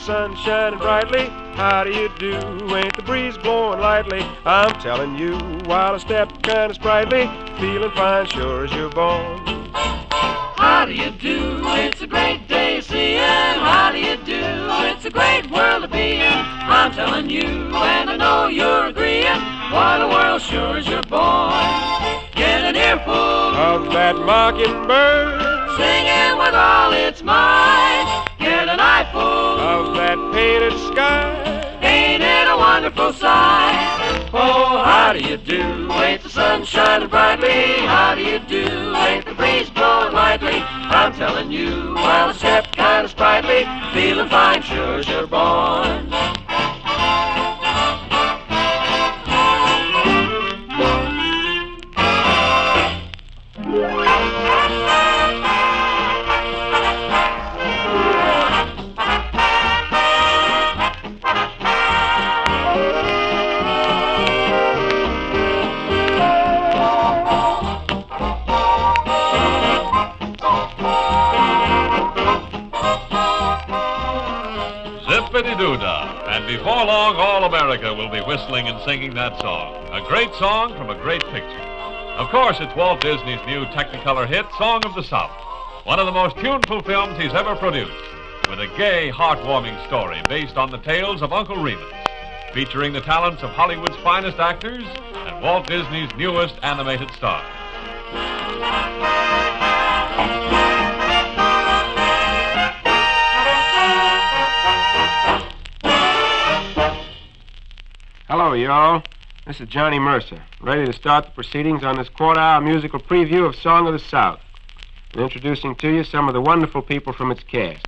sun shining brightly. How do you do? Ain't the breeze blowing lightly? I'm telling you, while I step kind of sprightly, feeling fine sure as you're born. How do you do? It's a great day seeing. How do you do? It's a great world to be in. I'm telling you, and I know you're agreeing. What a world sure as you're born. Get an earful of that mockingbird singing with all its might. Get an eyeful of that painted sky. Ain't it a wonderful sight? Oh, how do you do? Ain't the sun shining brightly? How do you do? Ain't the breeze blowing lightly? I'm telling you, while I step kind of sprightly, feeling fine sure as you're born. Zippity-doo-dah. And before long, all America will be whistling and singing that song. A great song from a great picture. Of course, it's Walt Disney's new Technicolor hit, Song of the South. One of the most tuneful films he's ever produced, with a gay, heartwarming story based on the tales of Uncle Remus, featuring the talents of Hollywood's finest actors and Walt Disney's newest animated stars. Hello, y'all. This is Johnny Mercer, ready to start the proceedings on this quarter-hour musical preview of Song of the South, and introducing to you some of the wonderful people from its cast.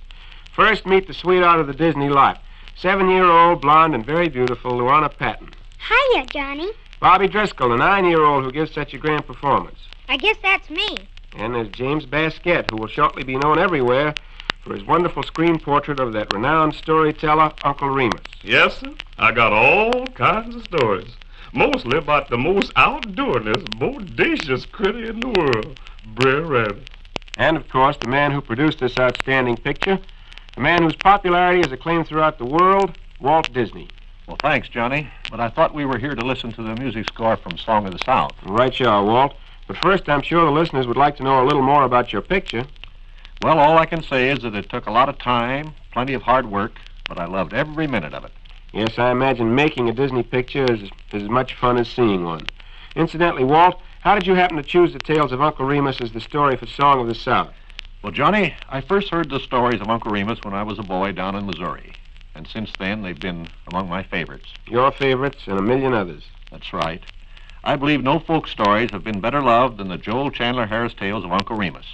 First, meet the sweetheart of the Disney lot, 7-year-old, blonde, and very beautiful Luana Patten. Hiya, Johnny. Bobby Driscoll, a 9-year-old who gives such a grand performance. I guess that's me. And there's James Baskett, who will shortly be known everywhere for his wonderful screen portrait of that renowned storyteller, Uncle Remus. Yes, sir. I got all kinds of stories, mostly about the most outdoorness, bodacious critter in the world, Brer Rabbit. And, of course, the man who produced this outstanding picture, a man whose popularity is acclaimed throughout the world, Walt Disney. Well, thanks, Johnny, but I thought we were here to listen to the music score from Song of the South. Right you are, Walt. But first, I'm sure the listeners would like to know a little more about your picture. Well, all I can say is that it took a lot of time, plenty of hard work, but I loved every minute of it. Yes, I imagine making a Disney picture is as much fun as seeing one. Incidentally, Walt, how did you happen to choose the tales of Uncle Remus as the story for Song of the South? Well, Johnny, I first heard the stories of Uncle Remus when I was a boy down in Missouri. And since then, they've been among my favorites. Your favorites and a million others. That's right. I believe no folk stories have been better loved than the Joel Chandler Harris tales of Uncle Remus.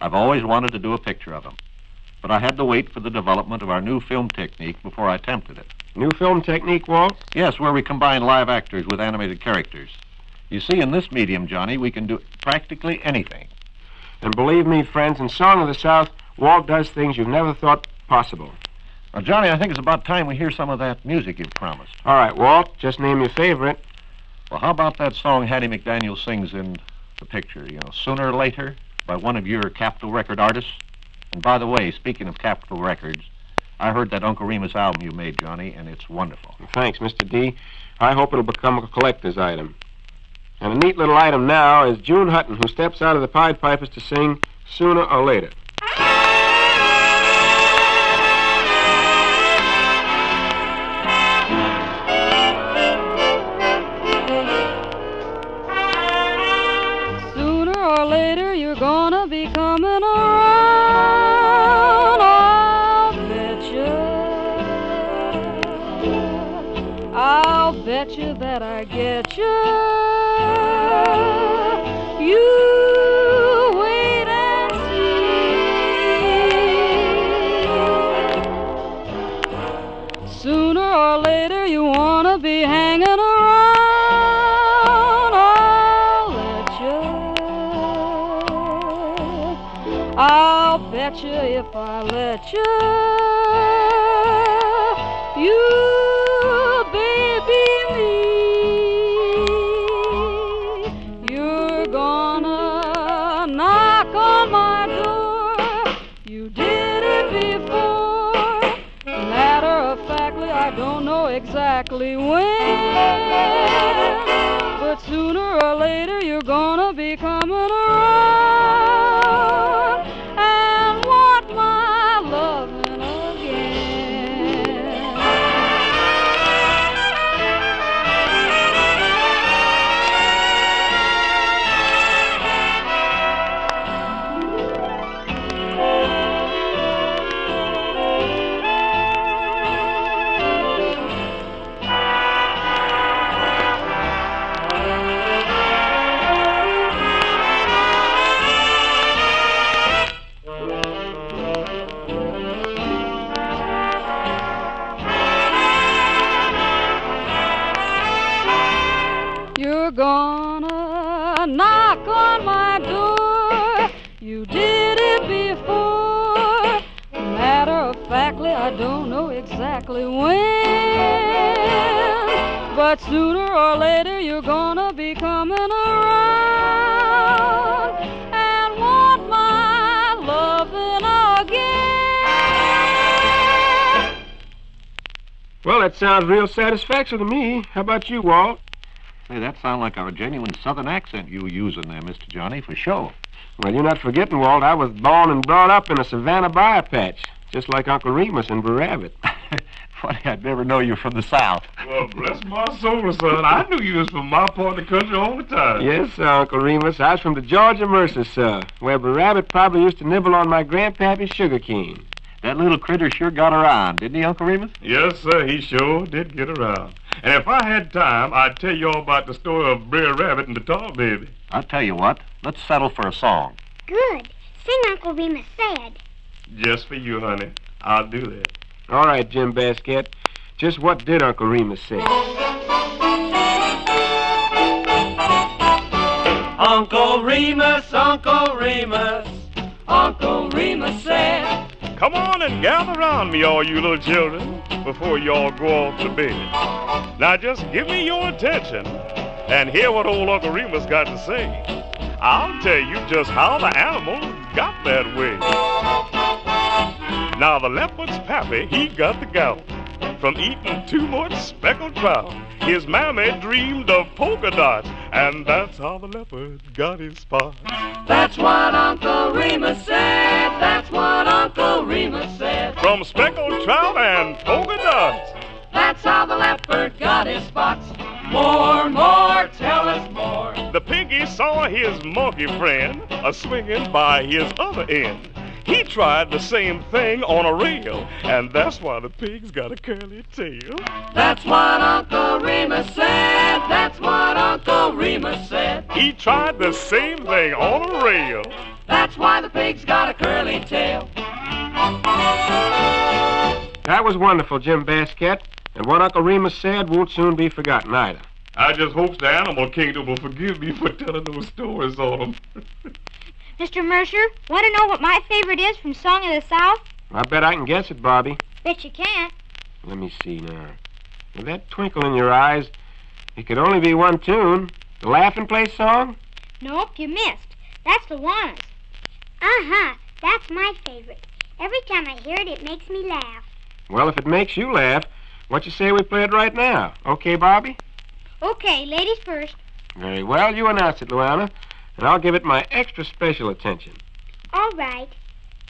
I've always wanted to do a picture of him, but I had to wait for the development of our new film technique before I attempted it. New film technique, Walt? Yes, where we combine live actors with animated characters. You see, in this medium, Johnny, we can do practically anything. And believe me, friends, in Song of the South, Walt does things you've never thought possible. Well, Johnny, I think it's about time we hear some of that music you've promised. All right, Walt, just name your favorite. Well, how about that song Hattie McDaniel sings in the picture, Sooner or Later, by one of your Capitol record artists? And by the way, speaking of Capitol Records, I heard that Uncle Remus album you made, Johnny, and it's wonderful. Thanks, Mr. D. I hope it'll become a collector's item. And a neat little item now is June Hutton, who steps out of the Pied Pipers to sing Sooner or Later. Sooner or later you're gonna be coming around, I'll bet you that I get you. You wait and see. Sooner or later you wanna be hanging around, I'll let you. I'll bet you if I let you. You exactly when, but sooner or later you're gonna be coming around and want my loving again. You're gonna knock on my door. You did it before. Matter of factly, I don't know exactly when, but sooner or later you're gonna be coming around and want my loving again. Well, that sounds real satisfactory to me. How about you, Walt? Say, that sounds like a genuine Southern accent you were using there, Mr. Johnny, for sure. Well, you're not forgetting, Walt, I was born and brought up in a Savannah briar patch, just like Uncle Remus and Brer Rabbit. Funny, I'd never know you from the South. Well, bless my soul, son. I knew you was from my part of the country all the time. Yes, sir, Uncle Remus. I was from the Georgia Mercer, sir, where Brer Rabbit probably used to nibble on my grandpappy's sugar cane. That little critter sure got around, didn't he, Uncle Remus? Yes, sir, he sure did get around. And if I had time, I'd tell you all about the story of Brer Rabbit and the Tar Baby. I'll tell you what, let's settle for a song. Good. Sing Uncle Remus said. Just for you, honey. I'll do that. All right, Jim Baskett. Just what did Uncle Remus say? Uncle Remus, Uncle Remus, Uncle Remus said, Come on and gather around me, all you little children, before you all go off to bed. Now just give me your attention and hear what old Uncle Remus got to say. I'll tell you just how the animals got that way. Now the leopard's pappy, he got the gout from eating too much speckled trout. His mammy dreamed of polka dots, and that's how the leopard got his spot. That's what Uncle Remus said. That's what Uncle Remus said. From speckled trout and polka dots. That's how the leopard got his spots. More, more, tell us more. The piggy saw his monkey friend a-swinging by his other end. He tried the same thing on a rail, and that's why the pig's got a curly tail. That's what Uncle Remus said. That's what Uncle Remus said. He tried the same thing on a rail. That's why the pig's got a curly tail. That was wonderful, Jim Baskett. And what Uncle Remus said won't soon be forgotten either. I just hope the animal kingdom will forgive me for telling those stories on them. Mr. Mercer, want to know what my favorite is from Song of the South? I bet I can guess it, Bobby. Bet you can't. Let me see now. With that twinkle in your eyes, it could only be one tune. The Laughing Place song? Nope, you missed. That's Luana's. Uh-huh, that's my favorite. Every time I hear it, it makes me laugh. Well, if it makes you laugh, what you say we play it right now? Okay, Bobby? Okay, ladies first. Very well, you announce it, Luana, and I'll give it my extra special attention. All right.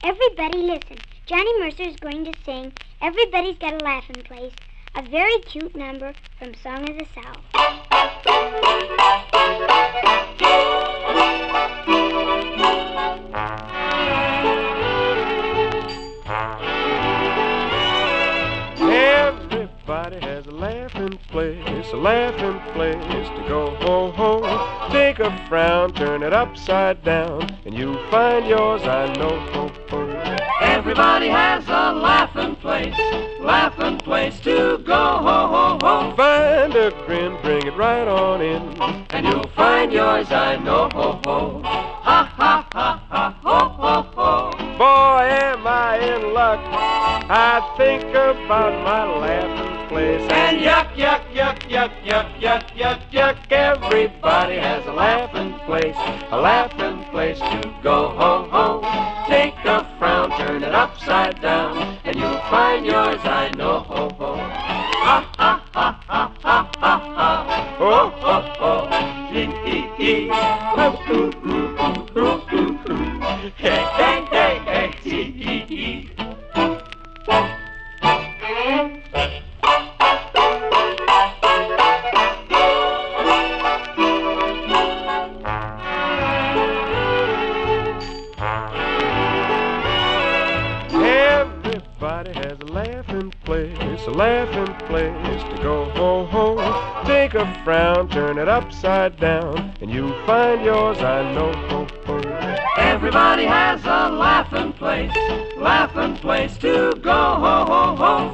Everybody listen. Johnny Mercer is going to sing Everybody's Got a Laughing Place, a very cute number from Song of the South. Everybody has a laughing place to go ho ho. Take a frown, turn it upside down, and you'll find yours, I know, ho ho. Everybody has a laughing place to go ho ho ho. Find a grin, bring it right on in, And you'll find yours, I know, ho ho. Ha ha ha ha, ho ho ho. boy, am I in luck. I think about my laughing place, and yuck, yuck, yuck, yuck, yuck, yuck, yuck, yuck. Everybody has a laughing place to go ho ho. Take a frown, turn it upside down, and you'll find yours, I know, ho ho. Ha ha ha. T-E-E. Hey, hey, hey, hey, T-E-E. Everybody has a laughing place to go home. Take a frown, turn it upside down, and you'll find yours, I know. Everybody has a laughing place to go.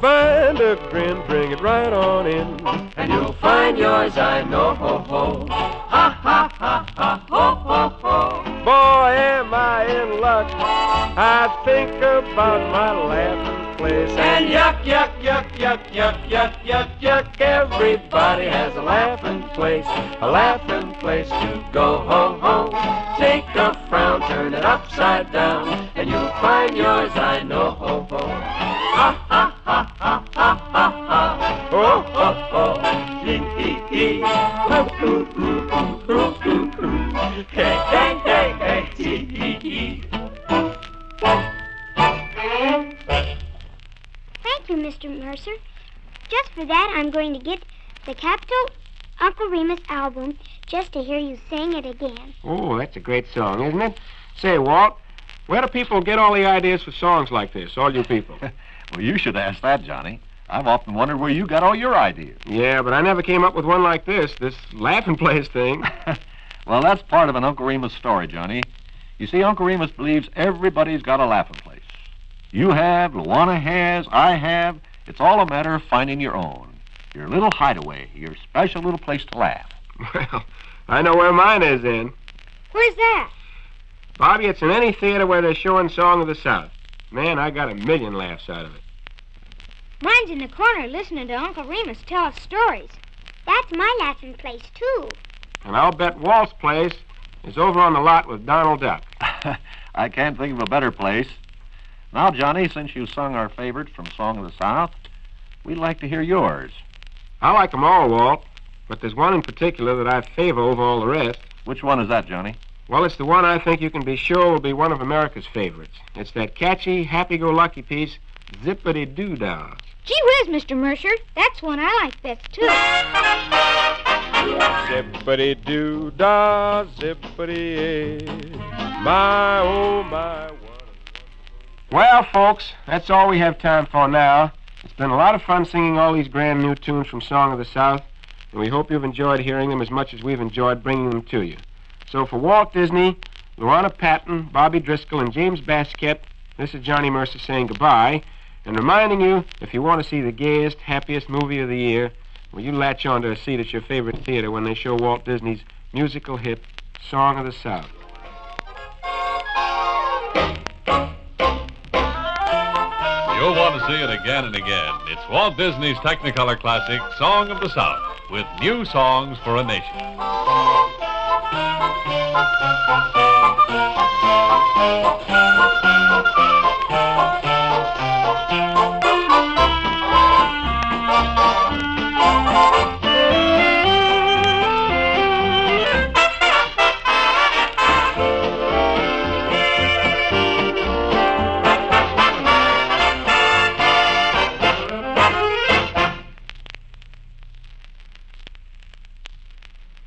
Find a grin, bring it right on in, And you'll find yours, I know. Ha, ha, ha, ha, ho, ho, ho. Boy, am I in luck. I think about my laughing place, And yuck, yuck, yuck, yuck, yuck, yuck, yuck, yuck. everybody has a laughing place to go home. Take a frown, turn it upside down, and you'll find yours, I know. Ha, ha, ha, ha, ha, ha, ha. Oh, Ho, ho, T-E-E. Hey, hey, hey, hey, T-E-E. Thank you, Mr. Mercer. Just for that, I'm going to get the Capitol Uncle Remus album just to hear you sing it again. Oh, that's a great song, isn't it? Say, Walt, where do people get all the ideas for songs like this, all you people? Well, you should ask that, Johnny. I've often wondered where you got all your ideas. Yeah, but I never came up with one like this laughing place thing. Well, that's part of an Uncle Remus story, Johnny. You see, Uncle Remus believes everybody's got a laughing place. You have, Luana has, I have. It's all a matter of finding your own. Your little hideaway, your special little place to laugh. Well, I know where mine is then. Where's that? Bobby, it's in any theater where they're showing Song of the South. Man, I got a million laughs out of it. Mine's in the corner listening to Uncle Remus tell us stories. That's my laughing place, too. And I'll bet Walt's place is over on the lot with Donald Duck. I can't think of a better place. Now, Johnny, since you sung our favorites from Song of the South, we'd like to hear yours. I like them all, Walt, but there's one in particular that I favor over all the rest. Which one is that, Johnny? Well, it's the one I think you can be sure will be one of America's favorites. It's that catchy, happy-go-lucky piece, Zippity-Doo-Dah. Gee whiz, Mr. Mercer. That's one I like best, too. Zippity-Doo-Dah, zippity, my, oh, my. Well, folks, that's all we have time for now. It's been a lot of fun singing all these grand new tunes from Song of the South, and we hope you've enjoyed hearing them as much as we've enjoyed bringing them to you. So for Walt Disney, Luana Patten, Bobby Driscoll, and James Baskett, this is Johnny Mercer saying goodbye, and reminding you, if you want to see the gayest, happiest movie of the year, well, you latch on to a seat at your favorite theater when they show Walt Disney's musical hit, Song of the South. You'll want to see it again and again. It's Walt Disney's Technicolor classic, Song of the South, with new songs for a nation.